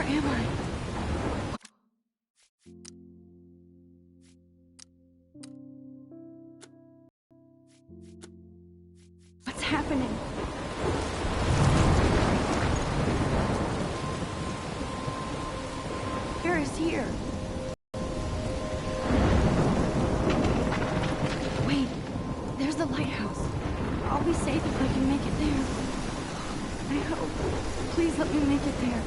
am I? What's happening? Garrett's here. Wait, there's the lighthouse. I'll be safe if I can make it there. I hope. Please let me make it there.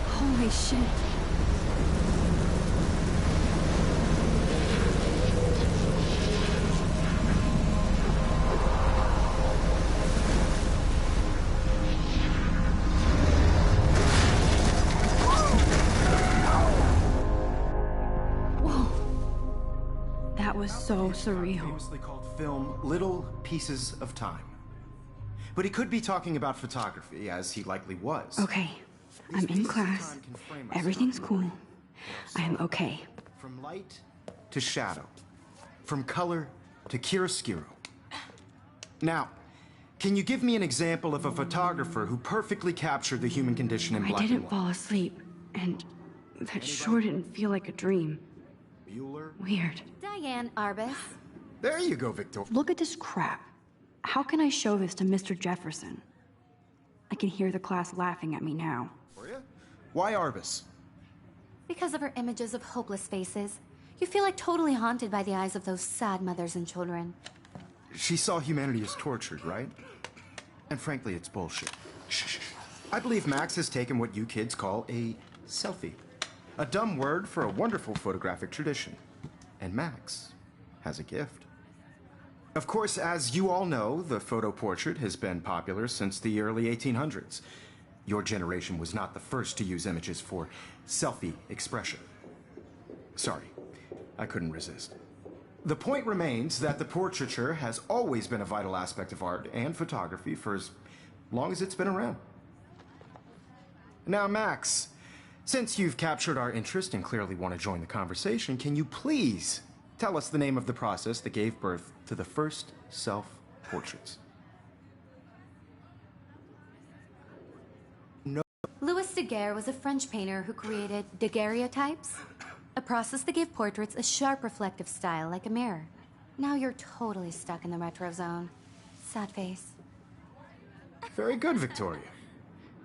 Holy shit. Whoa. That was so surreal. Famously called film Little Pieces of Time. But he could be talking about photography, as he likely was. Okay. I'm in class. Everything's cool. I am okay. From light to shadow. From color to chiaroscuro. Now, can you give me an example of a photographer who perfectly captured the human condition in black and I didn't white? fall asleep, and that sure didn't feel like a dream. Bueller? Weird. Diane Arbus. There you go, Victor. Look at this crap. How can I show this to Mr. Jefferson? I can hear the class laughing at me now. Why Arbus? Because of her images of hopeless faces, you feel like totally haunted by the eyes of those sad mothers and children. She saw humanity as tortured, right? And frankly, it's bullshit. Shh. I believe Max has taken what you kids call a selfie. A dumb word for a wonderful photographic tradition. And Max has a gift. Of course, as you all know, the photo portrait has been popular since the early 1800s. Your generation was not the first to use images for selfie expression. Sorry, I couldn't resist. The point remains that the portraiture has always been a vital aspect of art and photography for as long as it's been around. Now, Max, since you've captured our interest and clearly want to join the conversation, can you please tell us the name of the process that gave birth to the first self-portraits? Louis Daguerre was a French painter who created daguerreotypes, a process that gave portraits a sharp reflective style like a mirror. Now you're totally stuck in the retro zone. Sad face. Very good, Victoria.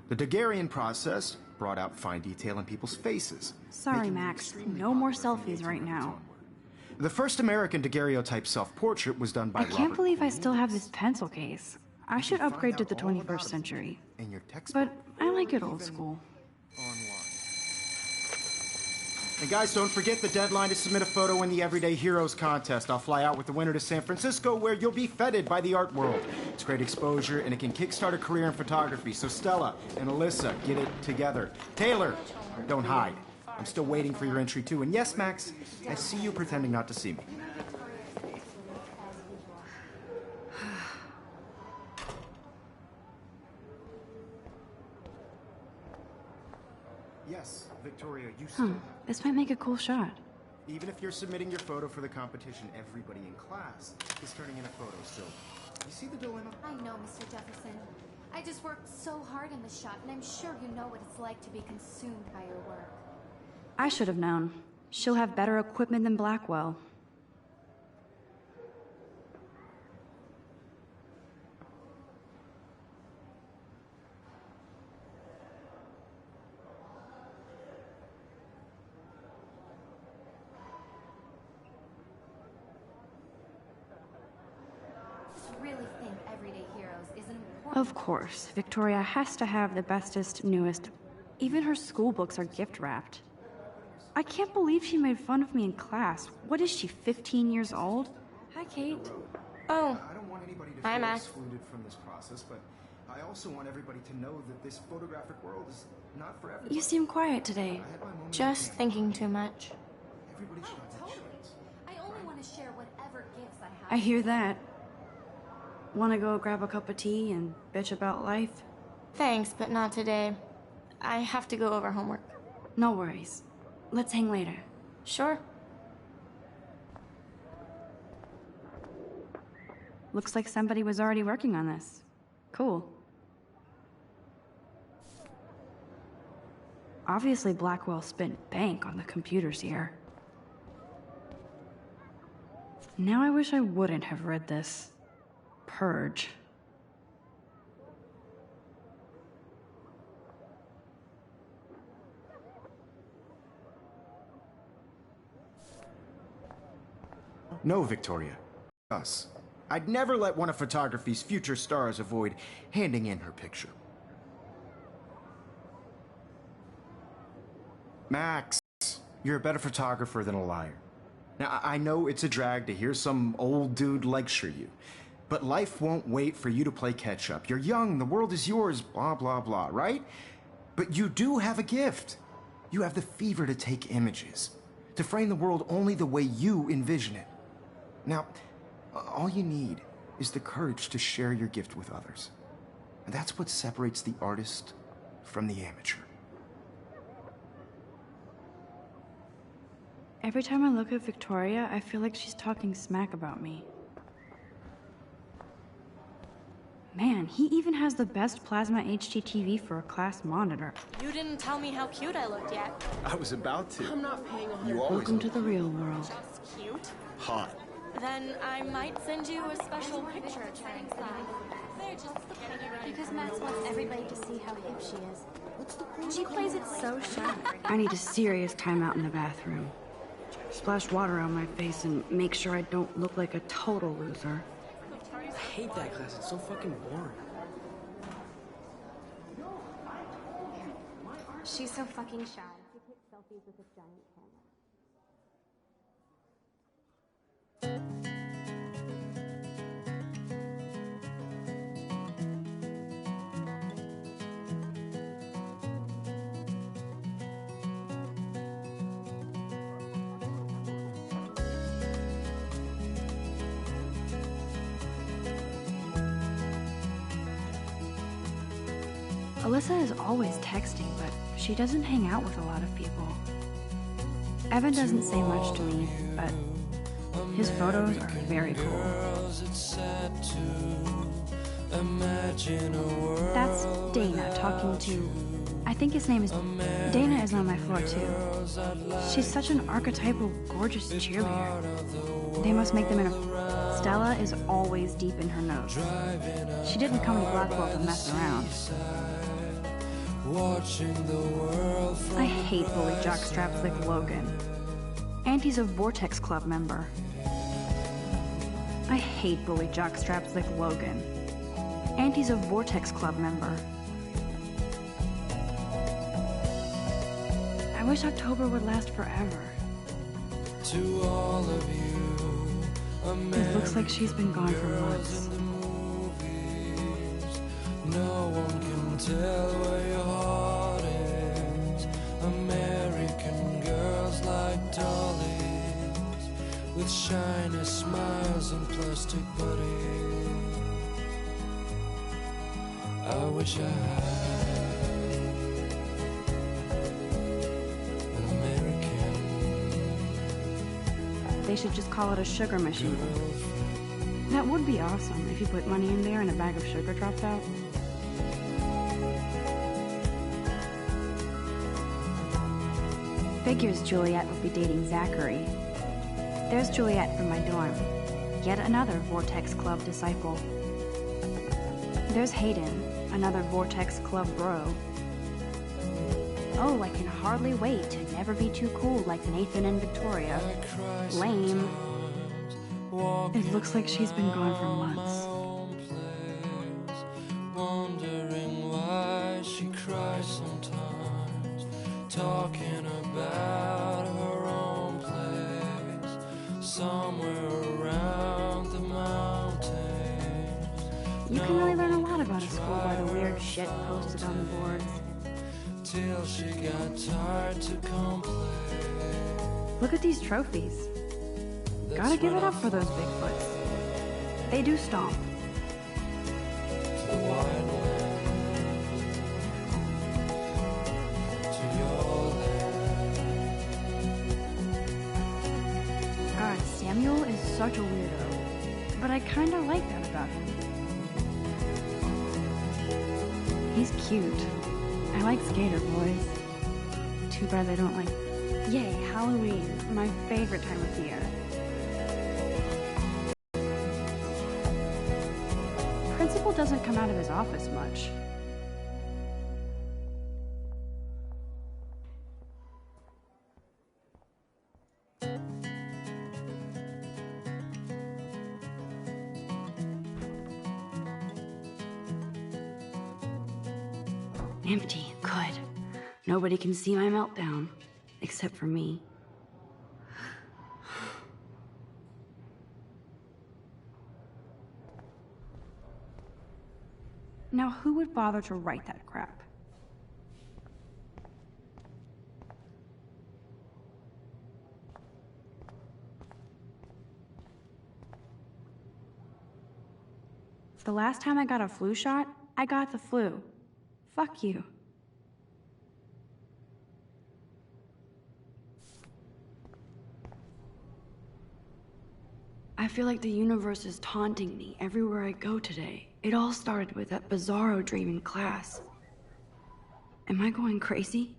The Daguerrean process brought out fine detail in people's faces. Sorry, making them Max. extremely No more popular from the selfies right 1800s now. onward. The first American daguerreotype self-portrait was done by I can't Robert believe I Louis. still have this pencil case. I should Find upgrade to out the all about 21st it century. in your textbook, But I like it or old even school. online. And guys, don't forget the deadline to submit a photo in the Everyday Heroes contest. I'll fly out with the winner to San Francisco, where you'll be feted by the art world. It's great exposure, and it can kickstart a career in photography. So Stella and Alyssa, get it together. Taylor, don't hide. I'm still waiting for your entry, too. And yes, Max, I see you pretending not to see me. Yes, Victoria, you still... This might make a cool shot. Even if you're submitting your photo for the competition, everybody in class is turning in a photo still. You see the dilemma? I know, Mr. Jefferson. I just worked so hard on this shot, and I'm sure you know what it's like to be consumed by your work. I should have known. She'll have better equipment than Blackwell. Really think Everyday Heroes is an important... Of course, Victoria has to have the bestest, newest. Even her school books are gift wrapped. I can't believe she made fun of me in class. What is she, 15 years old? Hi, Kate. Oh, I don't want anybody to Hi, feel Max. excluded from this process, but I also want everybody to know that this photographic world is not for everybody. You seem quiet today. I had my moment of just peace. thinking too much. Everybody should have that chance. I only want to share whatever gifts I have. I hear that. Want to go grab a cup of tea and bitch about life? Thanks, but not today. I have to go over homework. No worries. Let's hang later. Sure. Looks like somebody was already working on this. Cool. Obviously, Blackwell spent bank on the computers here. Now I wish I wouldn't have read this. Purge. No, Victoria. Us. I'd never let one of photography's future stars avoid handing in her picture. Max, you're a better photographer than a liar. Now, I know it's a drag to hear some old dude lecture you, but life won't wait for you to play catch up. You're young, the world is yours, blah, blah, blah, right? But you do have a gift. You have the fever to take images, to frame the world only the way you envision it. Now, all you need is the courage to share your gift with others. And that's what separates the artist from the amateur. Every time I look at Victoria, I feel like she's talking smack about me. Man, he even has the best plasma HDTV for a class monitor. You didn't tell me how cute I looked yet. I was about to. I'm not paying a You always Welcome to the real world. Just cute. hot. Then I might send you a special picture. They're just getting you ready. Because Max wants everybody to see how hip she is. She plays it so shy. I need a serious timeout in the bathroom. Splash water on my face and make sure I don't look like a total loser. I hate that class. It's so fucking boring. She's so fucking shy. She takes selfies with a giant camera. Alyssa is always texting, but she doesn't hang out with a lot of people. Evan doesn't say much to me, but his photos are very cool. That's Dana talking to... I think his name is... Dana is on my floor too. She's such an archetypal, gorgeous cheerleader. They must make them in a... Stella is always deep in her notes. She didn't come to Blackwell to mess around. I hate bully jockstraps like Logan. And he's a Vortex Club member. I hate bully jockstraps like Logan. And he's a Vortex Club member. I wish October would last forever. To all of you, It looks like she's been gone for months. no one can tell where your heart is. American girls like dollies, with shiny smiles and plastic bodies. I wish I had an American They should just call it a sugar machine. That would be awesome if you put money in there and a bag of sugar dropped out. Figures Juliet would be dating Zachary. There's Juliet from my dorm. Yet another Vortex Club disciple. There's Hayden, another Vortex Club bro. Oh, I can hardly wait to never be too cool like Nathan and Victoria. Lame. It looks like she's been gone for months. wondering why she cries sometimes, talking about her own place somewhere around You can really learn a lot about a school by the weird shit posted on the boards. Till she got tired to complain. Look at these trophies. Gotta give it up for those Bigfoots. They do stomp. To the wide land, to your land. God, Samuel is such a weirdo. But I kinda like that about him. He's cute. I like skater boys. Too bad they don't like... Yay, Halloween. My favorite time of the year. Principal doesn't come out of his office much. Empty. Good. Nobody can see my meltdown. Except for me. Now, who would bother to write that crap? The last time I got a flu shot, I got the flu. Fuck you. I feel like the universe is taunting me everywhere I go today. It all started with that bizarro dream in class. Am I going crazy?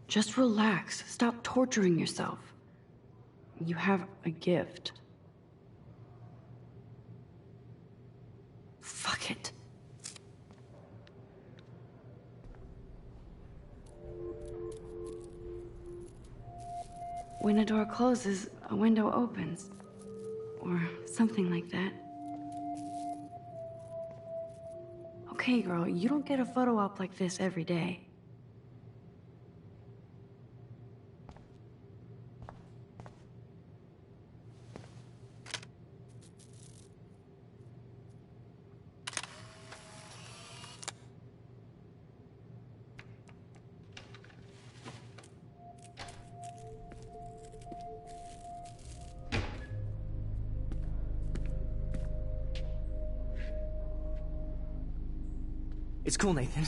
Just relax. Stop torturing yourself. You have a gift. Fuck it. When a door closes, a window opens. Or something like that. Okay, girl, you don't get a photo op like this every day. It's cool, Nathan.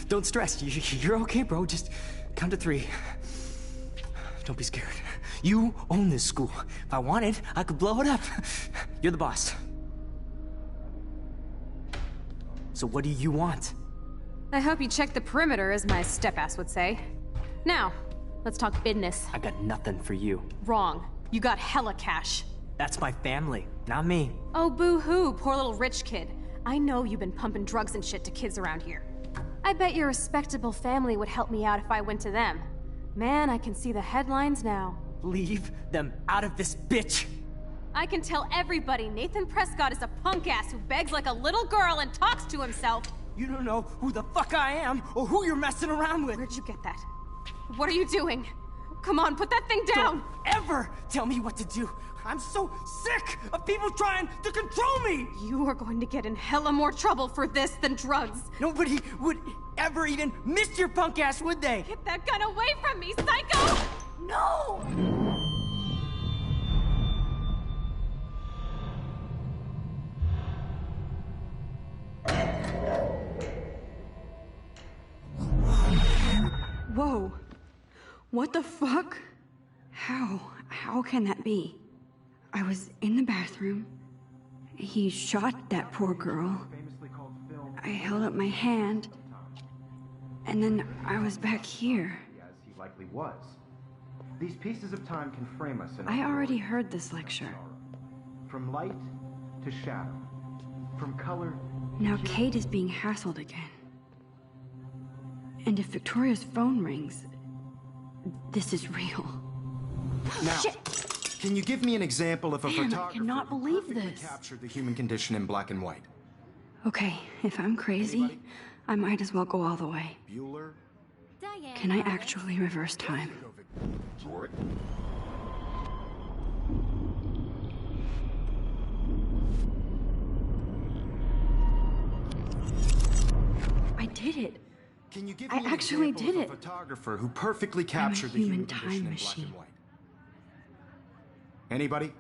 Don't stress. You're okay, bro. Just count to 3. Don't be scared. You own this school. If I wanted, I could blow it up. You're the boss. So what do you want? I hope you check the perimeter, as my step-ass would say. Now, let's talk business. I got nothing for you. Wrong. You got hella cash. That's my family, not me. Oh, boo-hoo, poor little rich kid. I know you've been pumping drugs and shit to kids around here. I bet your respectable family would help me out if I went to them. Man, I can see the headlines now. Leave them out of this bitch! I can tell everybody Nathan Prescott is a punk ass who begs like a little girl and talks to himself. You don't know who the fuck I am or who you're messing around with. Where'd you get that? What are you doing? Come on, put that thing down! Don't ever tell me what to do! I'm so sick of people trying to control me! You are going to get in hella more trouble for this than drugs. Nobody would ever even miss your punk ass, would they? Get that gun away from me, psycho! No! Whoa. What the fuck? How can that be? I was in the bathroom. He shot that poor girl. I held up my hand. And then I was back here. As he likely was. These pieces of time can frame us in I already heard this lecture. From light to shadow. From color. Now Kate is being hassled again. And if Victoria's phone rings, this is real. Now, Shit. Can you give me an example of a Man, I photographer cannot who believe perfectly this. captured the human condition in black and white? Okay, if I'm crazy, I might as well go all the way. Bueller? Diane. Can I actually reverse time? I did it. Can you give I me an actually example did of it. a photographer who perfectly captured the human human time condition in machine. black and white? Anybody?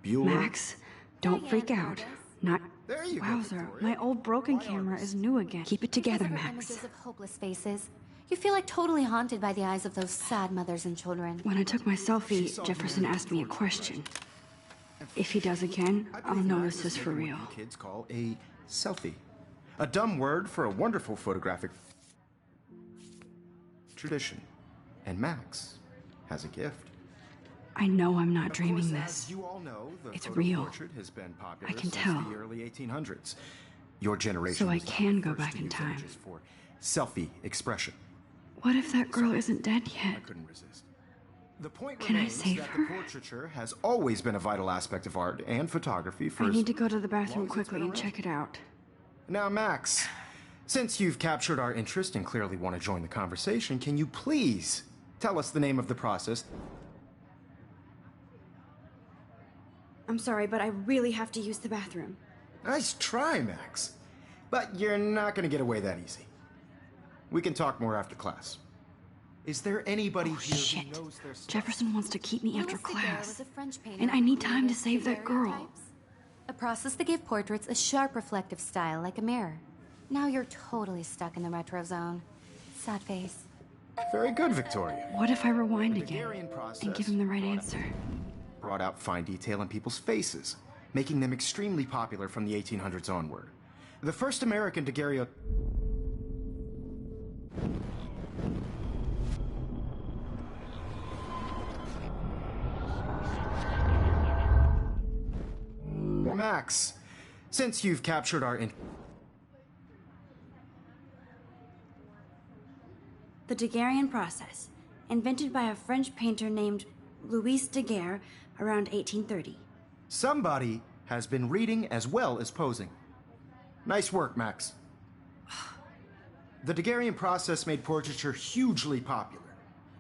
Bueller? Max, don't freak out. Not. There you go, Wowzer, Victoria. my old broken camera is new again. Keep it together, Because of her Max. images of hopeless faces, you feel like totally haunted by the eyes of those sad mothers and children. When I took my selfie, Jefferson asked me a question. If he does again, I'll know this is for real. What you kids call a selfie. A dumb word for a wonderful photographic tradition. And Max has a gift. I know I'm not Of dreaming course, this. as you all know, the It's photo real. portrait has been popular I can since tell. the early 1800s. Your generation So I was not can the go first back to in use time. images for selfie expression. What if that girl isn't dead I yet? couldn't resist. The point Can I remains save that her? the portraiture has always been a vital aspect of art and photography for I as need to go to the long bathroom as it's quickly been and around. check it out. Now, Max, since you've captured our interest and clearly want to join the conversation, can you please tell us the name of the process? I'm sorry, but I really have to use the bathroom. Nice try, Max. But you're not going to get away that easy. We can talk more after class. Is there anybody Oh, here shit. who knows their stuff? Jefferson wants to keep me after Louis Daguerre was class. a French painter And I who need time to created save that girl. daguerreotypes, a process that gave portraits a sharp reflective style like a mirror. Now you're totally stuck in the retro zone. Sad face. Very good, Victoria. What if I rewind again Daguerrean process and give him the right answer? Brought out fine detail in people's faces, making them extremely popular from the 1800s onward. The first American daguerreotype... Max, since you've captured our The Daguerrean process, invented by a French painter named Louis Daguerre around 1830. somebody has been reading as well as posing. Nice work, Max. The Daguerrean process made portraiture hugely popular,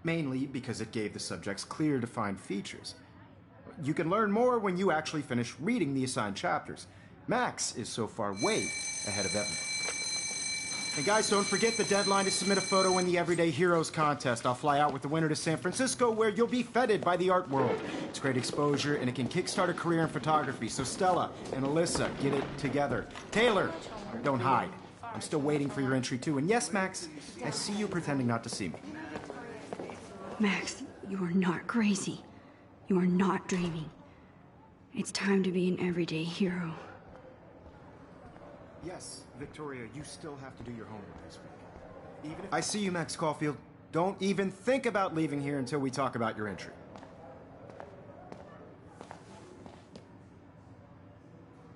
mainly because it gave the subjects clear, defined features. You can learn more when you actually finish reading the assigned chapters. Max is so far way ahead of Evan. And guys, don't forget the deadline to submit a photo in the Everyday Heroes contest. I'll fly out with the winner to San Francisco, where you'll be feted by the art world. It's great exposure, and it can kickstart a career in photography. So Stella and Alyssa, get it together. Taylor, don't hide. I'm still waiting for your entry, too. And yes, Max, I see you pretending not to see me. Max, you are not crazy. You are not dreaming. It's time to be an everyday hero. Yes, Victoria, you still have to do your homework this week. I see you, Max Caulfield. Don't even think about leaving here until we talk about your entry.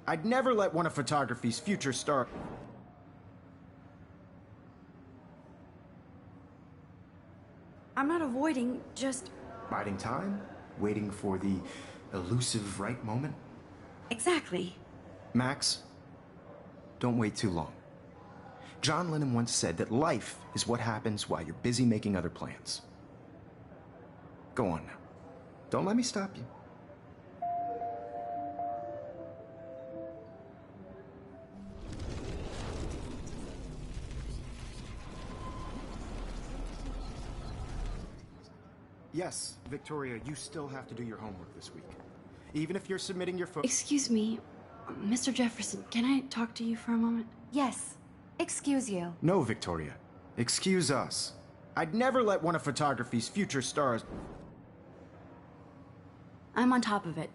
I'd never let one of photography's future stars... I'm not avoiding, just... Biding time? Waiting for the elusive right moment? Exactly. Max, don't wait too long. John Lennon once said that life is what happens while you're busy making other plans. Go on now. Don't let me stop you. Yes, Victoria, you still have to do your homework this week. Even if you're submitting your Excuse me, Mr. Jefferson, can I talk to you for a moment? Yes. Excuse you. No, Victoria. Excuse us. I'd never let one of photography's future stars... I'm on top of it.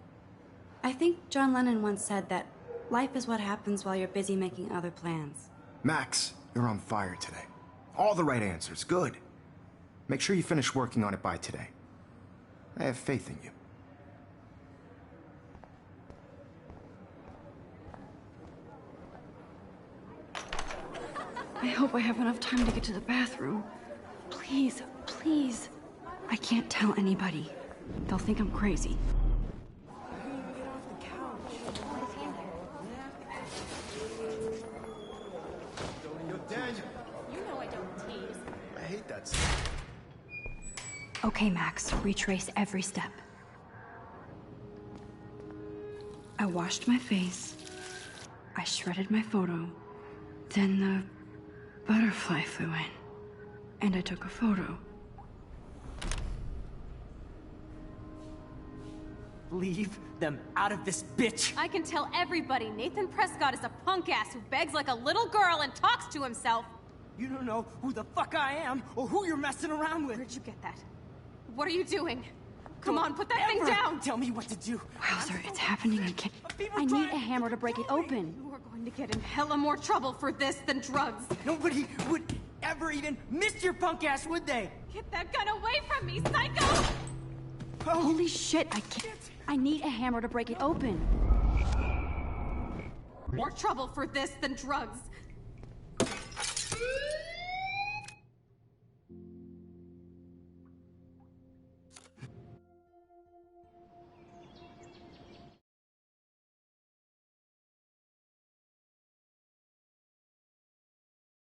I think John Lennon once said that life is what happens while you're busy making other plans. Max, you're on fire today. All the right answers. Good. Make sure you finish working on it by today. I have faith in you. I hope I have enough time to get to the bathroom. Please, please. I can't tell anybody. They'll think I'm crazy. Okay, Max, retrace every step. I washed my face. I shredded my photo. Then the butterfly flew in. And I took a photo. Leave them out of this bitch! I can tell everybody Nathan Prescott is a punk ass who begs like a little girl and talks to himself. You don't know who the fuck I am or who you're messing around with. Where'd you get that? What are you doing? Come Don't on, put that thing ever down! Tell me what to do. Wowzer, it's happening again. I need a hammer to break it open. You are going to get in hella more trouble for this than drugs. Nobody would ever even miss your punk ass, would they? Get that gun away from me, psycho! Holy shit, I can't. I need a hammer to break it open. More trouble for this than drugs.